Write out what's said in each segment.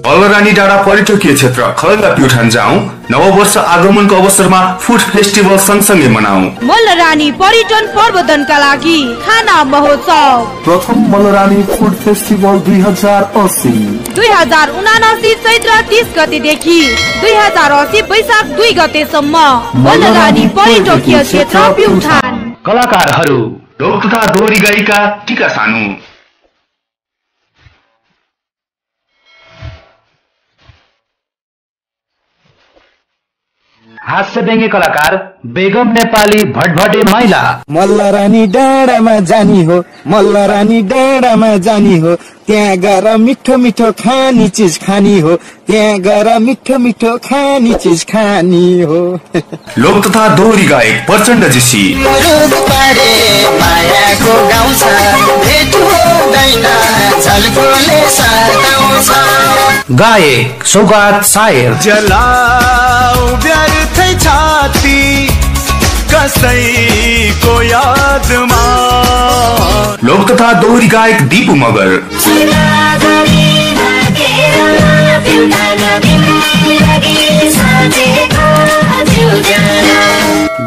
मल्लरानी डाँडा पर्यटकीय क्षेत्र खलङ्गा प्युठान जाउँ। नववर्ष आगमनको अवसरमा फुड फेस्टिभल सँगसँगै मनाऊ। मल्लरानी पर्यटन प्रवर्धनका लागि खाना महोत्सव। प्रथम मल्लरानी फुड फेस्टिभल 2080 2079 चैत्र 30 गतेदेखि 2080 वैशाख 2 गतेसम्म मल्लरानी पर्यटकीय क्षेत्र प्युठान। कलाकारहरू लोक तथा दोहोरी गायिका टिका सानु। हास्य व्यङ्ग्य कलाकार बेगम नेपाली भटभटे महिला। मल्लरानी डाँडामा जानी हो, मल्लरानी डाँडामा जानी हो, त्यहाँ गएर मिठो मिठो खानी चिज खानी हो, त्यहाँ गएर मिठो मिठो खानी चिज खानी हो। लोक तथा दोहोरी गायक प्रचण्ड जीसी। गायक सौगात सायर। जलाऊ व्यर्थै छाती कसैको यादमा। लोक तथा दोहोरी गायक दीपू मगर।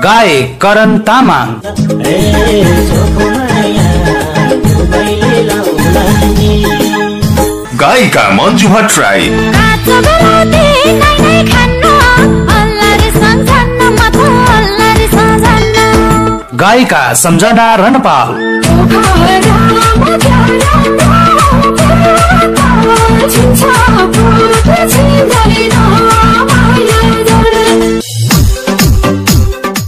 गायक करण तामाङ। गायिका मन्जु भट्टराई। गायिका सम्झना रणपाल।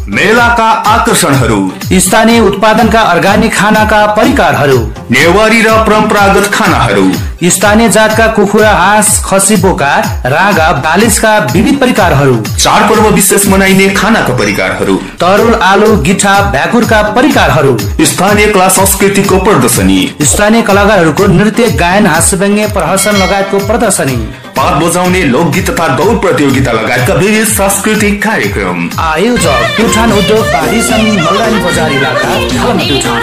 मेलाका आकर्षणहरू, स्थानीय उत्पादनका अर्ग्यानिक खानाका परिकारहरू, नेवारी र परम्परागत खानाहरू, स्थानीय जातका कुखुरा, हाँस, खसी, बोका, रागा, बालिसका विविध परिकारहरू, चाडपर्व विशेष मनाइने खानाका परिकारहरू, तरुल, आलु, गिठा, भ्याकुरका परिकारहरू, स्थानीय कला संस्कृतिको प्रदर्शनी, स्थानीय कलाकारहरूको नृत्य, गायन, हास्यव्यङ्ग्य, प्रहसन लगायतको प्रदर्शनी, पात बजाउने, लोकगीत तथा दौड प्रतियोगिता लगायतका विविध सांस्कृतिक कार्यक्रम। आयोजक प्युठान उद्योग पार्टी संघ, मल्लरानी बजार इलाका, खलङ्गा प्युठान।